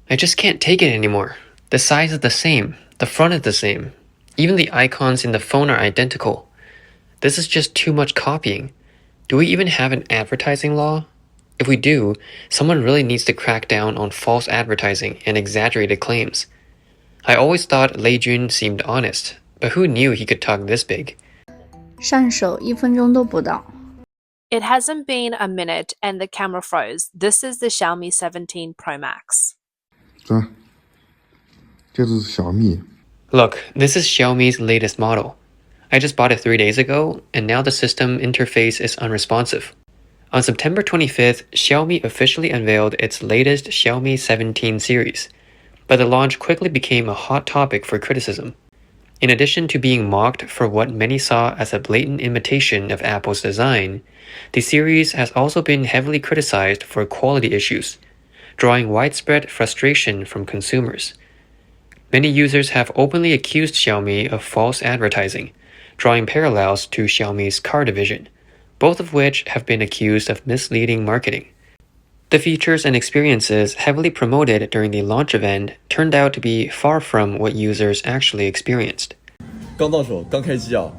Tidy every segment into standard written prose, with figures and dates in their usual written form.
I just can't take it anymore. The size is the same. The front is the same. Even the icons in the phone are identical. This is just too much copying. Do we even have an advertising law? If we do, someone really needs to crack down on false advertising and exaggerated claims. I always thought Lei Jun seemed honest, but who knew he could talk this big? 上手1分钟都不到。 It hasn't been a minute and the camera froze. This is the Xiaomi 17 Pro Max. 这是小米。 Look, this is Xiaomi's latest model. I just bought it 3 days ago, and now the system interface is unresponsive. On September 25th, Xiaomi officially unveiled its latest Xiaomi 17 series, but the launch quickly became a hot topic for criticism. In addition to being mocked for what many saw as a blatant imitation of Apple's design, the series has also been heavily criticized for quality issues, drawing widespread frustration from consumers. Many users have openly accused Xiaomi of false advertising, drawing parallels to Xiaomi's car division, both of which have been accused of misleading marketing. The features and experiences heavily promoted during the launch event turned out to be far from what users actually experienced. 刚到手，刚开机啊。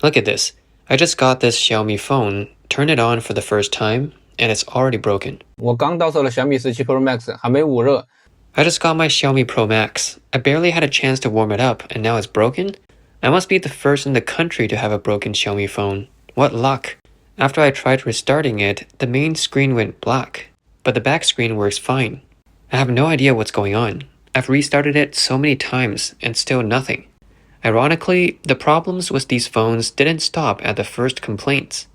Look at this. I just got this Xiaomi phone, turned it on for the first time, and it's already broken. 我刚到手了小米17 Pro Max， 还没捂热。 I just got my Xiaomi Pro Max. I barely had a chance to warm it up, and now it's broken? I must be the first in the country to have a broken Xiaomi phone. What luck. After I tried restarting it, the main screen went black, but the back screen works fine. I have no idea what's going on. I've restarted it so many times, and still nothing. Ironically, the problems with these phones didn't stop at the first complaints.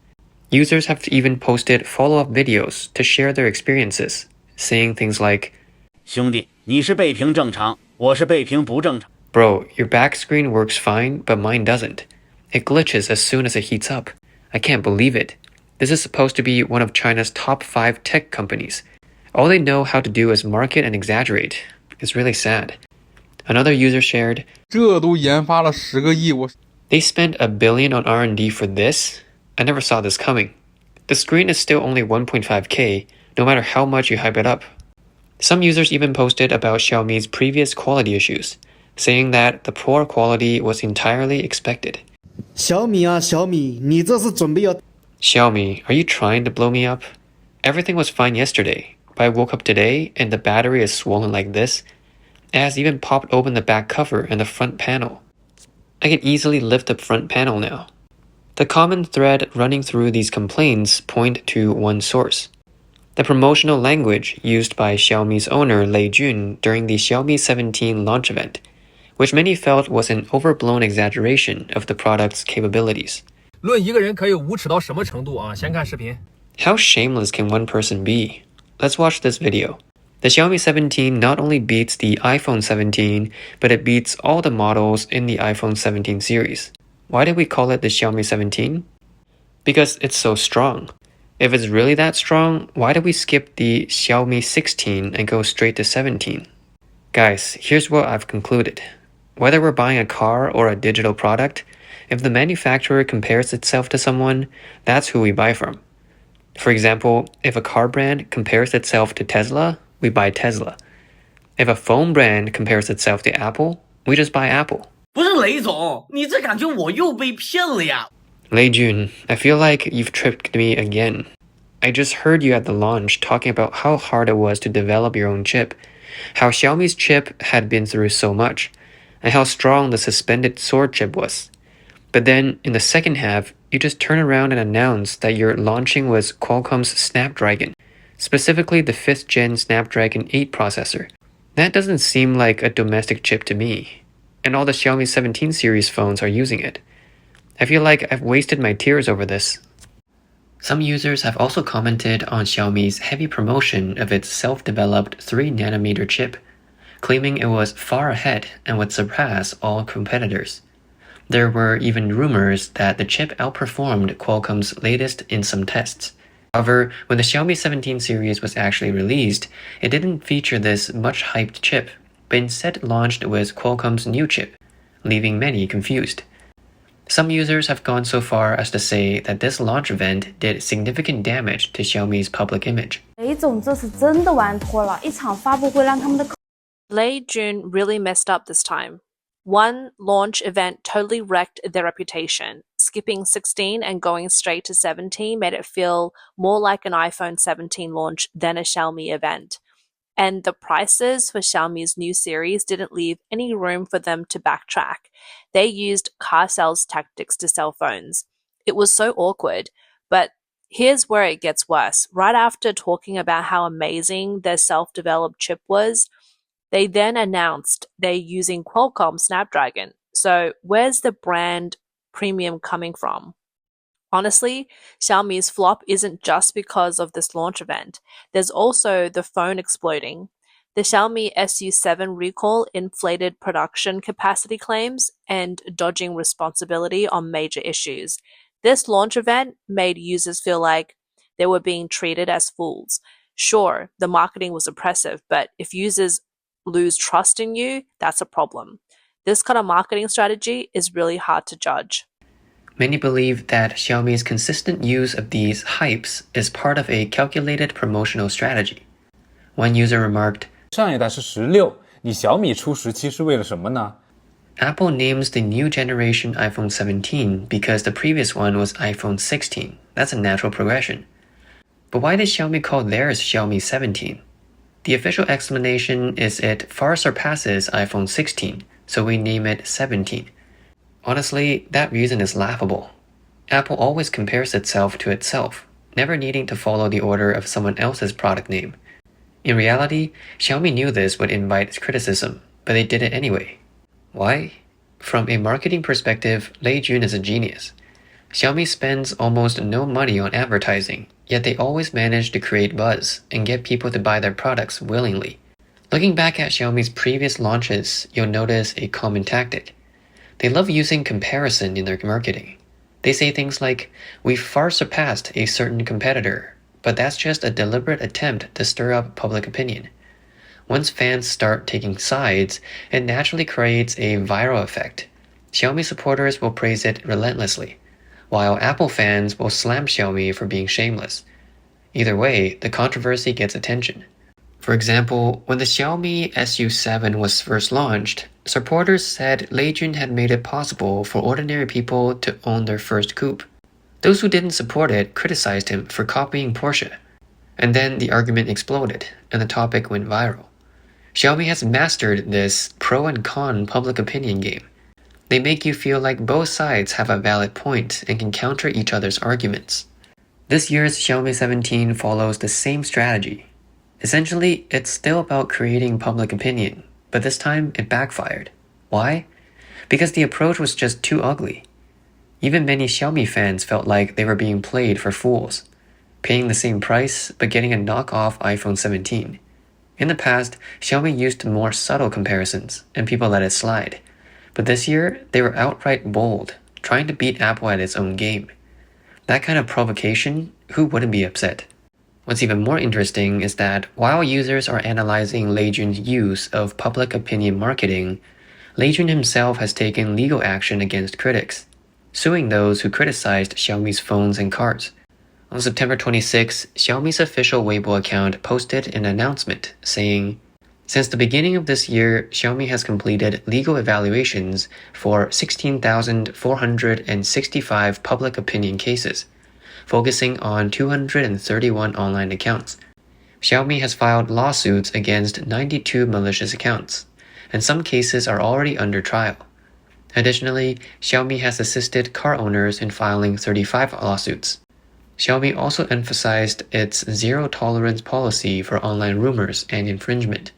Users have even posted follow-up videos to share their experiences, saying things like, 兄弟，你是背屏正常，我是背屏不正常。 Bro, your back screen works fine, but mine doesn't. It glitches as soon as it heats up. I can't believe it. This is supposed to be one of China's top 5 tech companies. All they know how to do is market and exaggerate. It's really sad. Another user shared, 这都研发了10个亿， They spent $1 billion on R&D for this? I never saw this coming. The screen is still only 1.5K, no matter how much you hype it up. Some users even posted about Xiaomi's previous quality issues, saying that the poor quality was entirely expected. 小米啊，小米，你这是准备要 Xiaomi, are you trying to blow me up? Everything was fine yesterday, but I woke up today and the battery is swollen like this. It has even popped open the back cover and the front panel. I can easily lift the front panel now. The common thread running through these complaints point to one source. The promotional language used by Xiaomi's owner Lei Jun during the Xiaomi 17 launch event, which many felt was an overblown exaggeration of the product's capabilities. 论一个人可以无耻到什么程度啊？先看视频。 How shameless can one person be? Let's watch this video. The Xiaomi 17 not only beats the iPhone 17, but it beats all the models in the iPhone 17 series. Why did we call it the Xiaomi 17? Because it's so strong. If it's really that strong, why did we skip the Xiaomi 16 and go straight to 17? Guys, here's what I've concluded. Whether we're buying a car or a digital product, if the manufacturer compares itself to someone, that's who we buy from. For example, if a car brand compares itself to Tesla, we buy Tesla. If a phone brand compares itself to Apple, we just buy Apple. 不是雷总，你这感觉我又被骗了呀。 Lei Jun, I feel like you've tricked me again. I just heard you at the launch talking about how hard it was to develop your own chip, how Xiaomi's chip had been through so much, and how strong the suspended sword chip was. But then, in the second half, you just turn around and announce that your launching was Qualcomm's Snapdragon, specifically the 5th gen Snapdragon 8 processor. That doesn't seem like a domestic chip to me. And all the Xiaomi 17 series phones are using it. I feel like I've wasted my tears over this. Some users have also commented on Xiaomi's heavy promotion of its self-developed 3nm chip, claiming it was far ahead and would surpass all competitors. There were even rumors that the chip outperformed Qualcomm's latest in some tests. However, when the Xiaomi 17 series was actually released, it didn't feature this much-hyped chip, but instead launched with Qualcomm's new chip, leaving many confused. Some users have gone so far as to say that this launch event did significant damage to Xiaomi's public image. 雷总这是真的玩脱了，一场发布会让他们的 Lei Jun really messed up this time. One launch event totally wrecked their reputation. Skipping 16 and going straight to 17 made it feel more like an iPhone 17 launch than a Xiaomi event. And the prices for Xiaomi's new series didn't leave any room for them to backtrack. They used car sales tactics to sell phones. It was so awkward, but here's where it gets worse. Right after talking about how amazing their self-developed chip was, they then announced they're using Qualcomm Snapdragon. So where's the brand premium coming from? Honestly, Xiaomi's flop isn't just because of this launch event. There's also the phone exploding. The Xiaomi SU7 recall inflated production capacity claims and dodging responsibility on major issues. This launch event made users feel like they were being treated as fools. Sure, the marketing was oppressive, but if users lose trust in you, that's a problem. This kind of marketing strategy is really hard to judge. Many believe that Xiaomi's consistent use of these hypes is part of a calculated promotional strategy. One user remarked, 上一代是16，你小米出17是为了什么呢？ Apple names the new generation iPhone 17 because the previous one was iPhone 16. That's a natural progression. But why did Xiaomi call theirs Xiaomi 17? The official explanation is it far surpasses iPhone 16, so we name it 17. Honestly, that reason is laughable. Apple always compares itself to itself, never needing to follow the order of someone else's product name. In reality, Xiaomi knew this would invite criticism, but they did it anyway. Why? From a marketing perspective, Lei Jun is a genius. Xiaomi spends almost no money on advertising, yet they always manage to create buzz and get people to buy their products willingly. Looking back at Xiaomi's previous launches, you'll notice a common tactic. They love using comparison in their marketing. They say things like, "We've far surpassed a certain competitor," but that's just a deliberate attempt to stir up public opinion. Once fans start taking sides, it naturally creates a viral effect. Xiaomi supporters will praise it relentlessly, while Apple fans will slam Xiaomi for being shameless. Either way, the controversy gets attention. For example, when the Xiaomi SU7 was first launched, supporters said Lei Jun had made it possible for ordinary people to own their first coupe. Those who didn't support it criticized him for copying Porsche. And then the argument exploded, and the topic went viral. Xiaomi has mastered this pro and con public opinion game. They make you feel like both sides have a valid point and can counter each other's arguments. This year's Xiaomi 17 follows the same strategy. Essentially, it's still about creating public opinion, but this time it backfired. Why? Because the approach was just too ugly. Even many Xiaomi fans felt like they were being played for fools, paying the same price but getting a knockoff iPhone 17. In the past, Xiaomi used more subtle comparisons, and people let it slide. But this year, they were outright bold, trying to beat Apple at its own game. That kind of provocation, who wouldn't be upset? What's even more interesting is that while users are analyzing Lei Jun's use of public opinion marketing, Lei Jun himself has taken legal action against critics, suing those who criticized Xiaomi's phones and cars. On September 26, Xiaomi's official Weibo account posted an announcement saying, "Since the beginning of this year, Xiaomi has completed legal evaluations for 16,465 public opinion cases, focusing on 231 online accounts. Xiaomi has filed lawsuits against 92 malicious accounts, and some cases are already under trial. Additionally, Xiaomi has assisted car owners in filing 35 lawsuits. Xiaomi also emphasized its zero-tolerance policy for online rumors and infringement,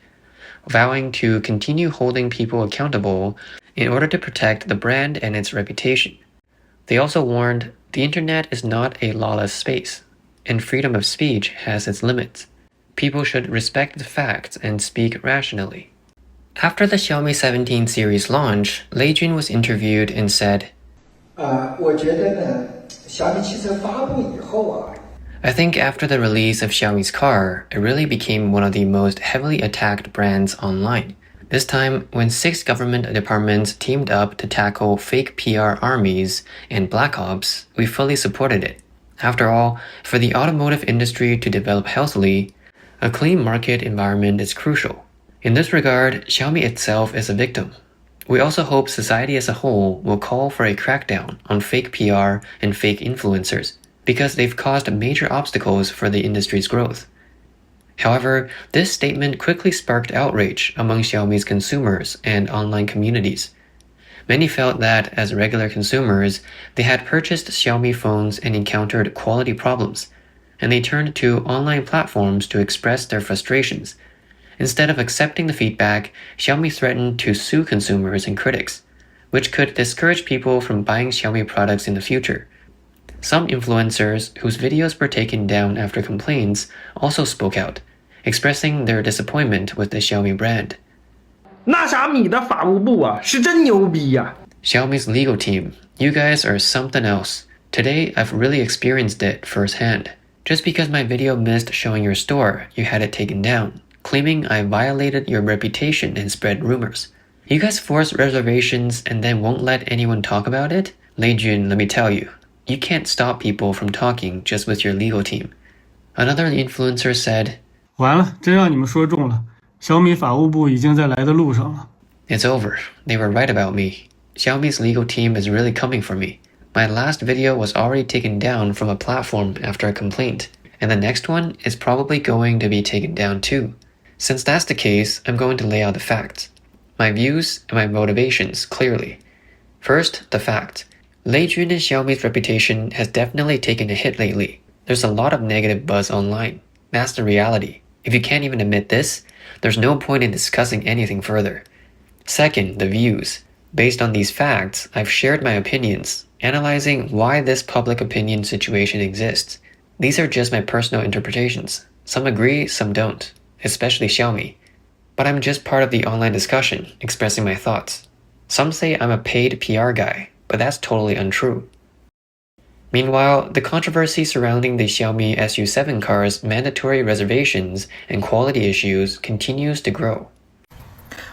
vowing to continue holding people accountable in order to protect the brand and its reputation. They also warned, the internet is not a lawless space, and freedom of speech has its limits. People should respect the facts and speak rationally." After the Xiaomi 17 series launch, Lei Jun was interviewed and said, 我觉得呢，小米汽车发布以后啊， I think after the release of Xiaomi's car, it really became one of the most heavily attacked brands online. This time, when 6 government departments teamed up to tackle fake PR armies and black ops, we fully supported it. After all, for the automotive industry to develop healthily, a clean market environment is crucial. In this regard, Xiaomi itself is a victim. We also hope society as a whole will call for a crackdown on fake PR and fake influencers, because they've caused major obstacles for the industry's growth. However, this statement quickly sparked outrage among Xiaomi's consumers and online communities. Many felt that, as regular consumers, they had purchased Xiaomi phones and encountered quality problems, and they turned to online platforms to express their frustrations. Instead of accepting the feedback, Xiaomi threatened to sue consumers and critics, which could discourage people from buying Xiaomi products in the future. Some influencers, whose videos were taken down after complaints, also spoke out, expressing their disappointment with the Xiaomi brand. 那啥米的法务部啊，是真牛逼呀！ Xiaomi's legal team, you guys are something else. Today, I've really experienced it firsthand. Just because my video missed showing your store, you had it taken down, claiming I violated your reputation and spread rumors. You guys force reservations and then won't let anyone talk about it? Lei Jun, let me tell you, you can't stop people from talking just with your legal team. Another influencer said, 完了，真让你们说中了，小米法务部已经在来的路上了。 It's over. They were right about me. Xiaomi's legal team is really coming for me. My last video was already taken down from a platform after a complaint, and the next one is probably going to be taken down too. Since that's the case, I'm going to lay out the facts. My views and my motivations clearly. First, the fact. Lei Jun and Xiaomi's reputation has definitely taken a hit lately. There's a lot of negative buzz online. That's the reality. If you can't even admit this, there's no point in discussing anything further. Second, the views. Based on these facts, I've shared my opinions, analyzing why this public opinion situation exists. These are just my personal interpretations. Some agree, some don't, especially Xiaomi. But I'm just part of the online discussion, expressing my thoughts. Some say I'm a paid PR guy, but that's totally untrue. Meanwhile, the controversy surrounding the Xiaomi SU7 car's mandatory reservations and quality issues continues to grow.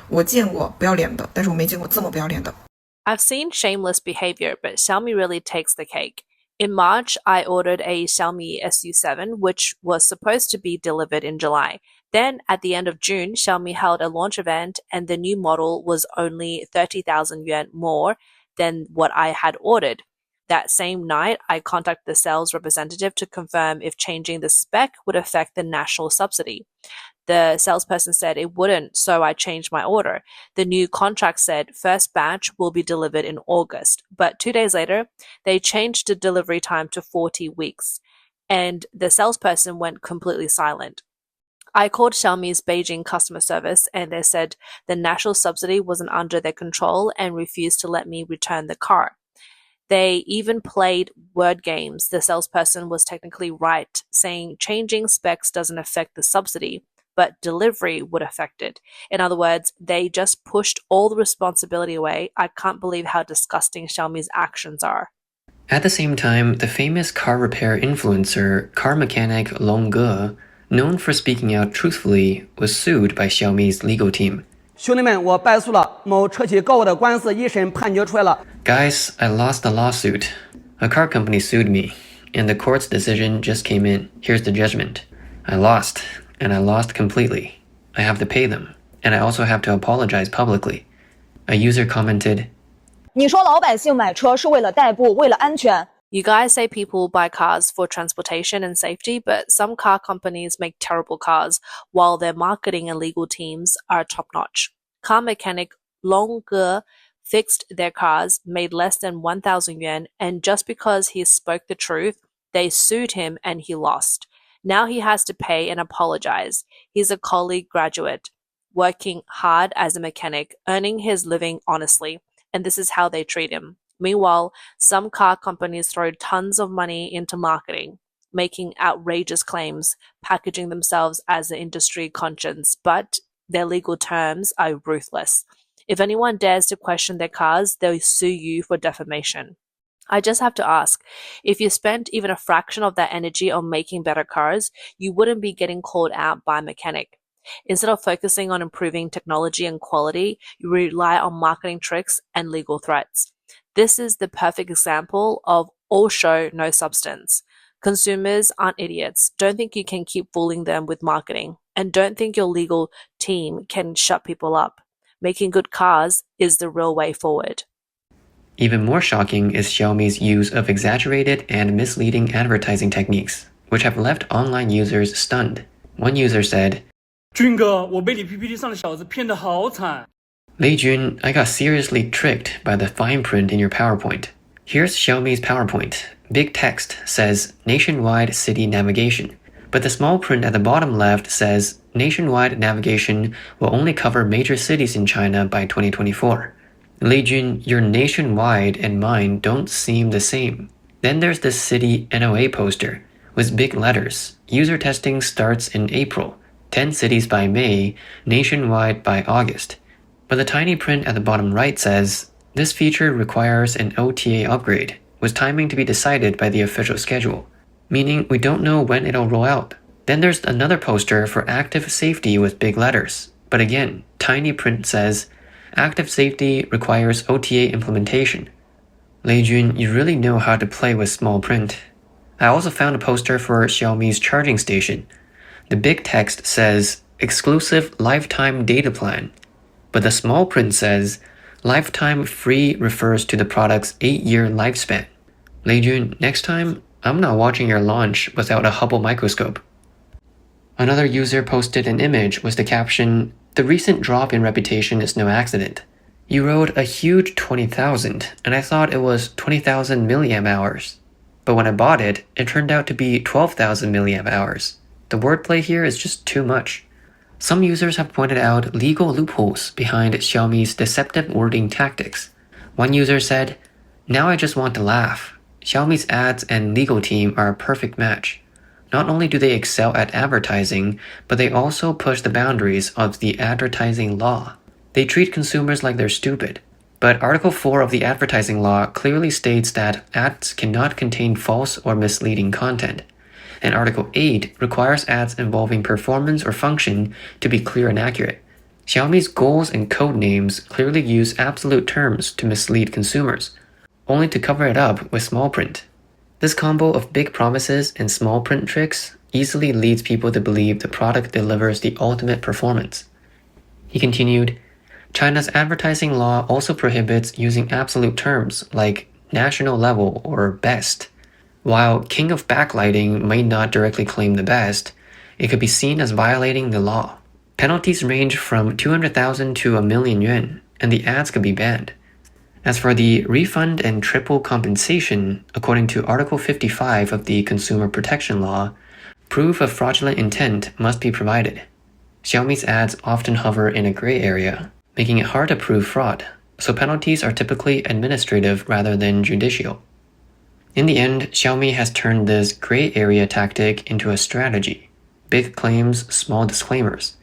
我见过不要脸的，但是我没见过这么不要脸的。 I've seen shameless behavior, but Xiaomi really takes the cake. In March, I ordered a Xiaomi SU7, which was supposed to be delivered in July. Then, at the end of June, Xiaomi held a launch event, and the new model was only 30,000 yuan more than what I had ordered. That same night, I contacted the sales representative to confirm if changing the spec would affect the national subsidy. The salesperson said it wouldn't, so I changed my order. The new contract said first batch will be delivered in August, but 2 days later, they changed the delivery time to 40 weeks, and the salesperson went completely silent. I called Xiaomi's Beijing customer service, and they said the national subsidy wasn't under their control and refused to let me return the car. They even played word games. The salesperson was technically right, saying changing specs doesn't affect the subsidy, but delivery would affect it. In other words, they just pushed all the responsibility away. I can't believe how disgusting Xiaomi's actions are. At the same time, the famous car repair influencer, car mechanic Long Ge, known for speaking out truthfully, was sued by Xiaomi's legal team. 兄弟们，我败诉了，某车企告我的官司一审判决出来了。 Guys, I lost the lawsuit. A car company sued me, and the court's decision just came in. Here's the judgment. I lost, and I lost completely. I have to pay them, and I also have to apologize publicly. A user commented, 你说老百姓买车是为了代步，为了安全。 You guys say people buy cars for transportation and safety, but some car companies make terrible cars, while their marketing and legal teams are top-notch. Car mechanic Long Ge fixed their cars, made less than 1,000 yuan, and just because he spoke the truth, they sued him and he lost. Now he has to pay and apologize. He's a college graduate, working hard as a mechanic, earning his living honestly, and this is how they treat him. Meanwhile, some car companies throw tons of money into marketing, making outrageous claims, packaging themselves as an industry conscience, but their legal terms are ruthless. If anyone dares to question their cars, they'll sue you for defamation. I just have to ask, if you spent even a fraction of that energy on making better cars, you wouldn't be getting called out by a mechanic. Instead of focusing on improving technology and quality, you rely on marketing tricks and legal threats. This is the perfect example of all show, no substance. Consumers aren't idiots. Don't think you can keep fooling them with marketing. And don't think your legal team can shut people up. Making good cars is the real way forward. Even more shocking is Xiaomi's use of exaggerated and misleading advertising techniques, which have left online users stunned. One user said, 俊哥，我被你 PPT 上的小子骗得好惨。 Lei Jun, I got seriously tricked by the fine print in your PowerPoint. Here's Xiaomi's PowerPoint. Big text says nationwide city navigation, but the small print at the bottom left says nationwide navigation will only cover major cities in China by 2024. Lei Jun, your nationwide and mine don't seem the same. Then there's this city NOA poster with big letters. User testing starts in April. 10 cities by May, nationwide by August. But the tiny print at the bottom right says, this feature requires an OTA upgrade, with timing to be decided by the official schedule, meaning we don't know when it'll roll out. Then there's another poster for active safety with big letters, but again, tiny print says, active safety requires OTA implementation. Lei Jun, you really know how to play with small print. I also found a poster for Xiaomi's charging station. The big text says, exclusive lifetime data plan, but the small print says, lifetime free refers to the product's 8-year lifespan. Lei Jun, next time, I'm not watching your launch without a Hubble microscope. Another user posted an image with the caption, the recent drop in reputation is no accident. You wrote a huge 20,000, and I thought it was 20,000 milliamp hours. But when I bought it, it turned out to be 12,000 milliamp hours. The wordplay here is just too much. Some users have pointed out legal loopholes behind Xiaomi's deceptive wording tactics. One user said, now I just want to laugh. Xiaomi's ads and legal team are a perfect match. Not only do they excel at advertising, but they also push the boundaries of the advertising law. They treat consumers like they're stupid. But Article 4 of the advertising law clearly states that ads cannot contain false or misleading content. And Article 8 requires ads involving performance or function to be clear and accurate. Xiaomi's goals and code names clearly use absolute terms to mislead consumers, only to cover it up with small print. This combo of big promises and small print tricks easily leads people to believe the product delivers the ultimate performance. He continued, China's advertising law also prohibits using absolute terms like national level or best. While king of backlighting may not directly claim the best, it could be seen as violating the law. Penalties range from 200,000 to a million yuan, and the ads could be banned. As for the refund and triple compensation, according to Article 55 of the Consumer Protection Law, proof of fraudulent intent must be provided. Xiaomi's ads often hover in a gray area, making it hard to prove fraud, so penalties are typically administrative rather than judicial. In the end, Xiaomi has turned this gray area tactic into a strategy. Big claims, small disclaimers,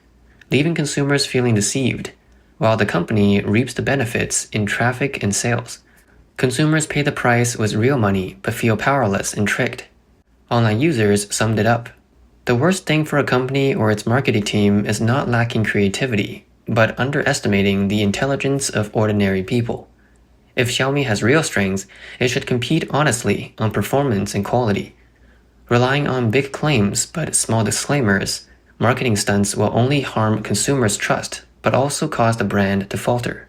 leaving consumers feeling deceived, while the company reaps the benefits in traffic and sales. Consumers pay the price with real money but feel powerless and tricked. Online users summed it up. The worst thing for a company or its marketing team is not lacking creativity, but underestimating the intelligence of ordinary people. If Xiaomi has real strengths, it should compete honestly on performance and quality. Relying on big claims but small disclaimers, marketing stunts will only harm consumers' trust, but also cause the brand to falter.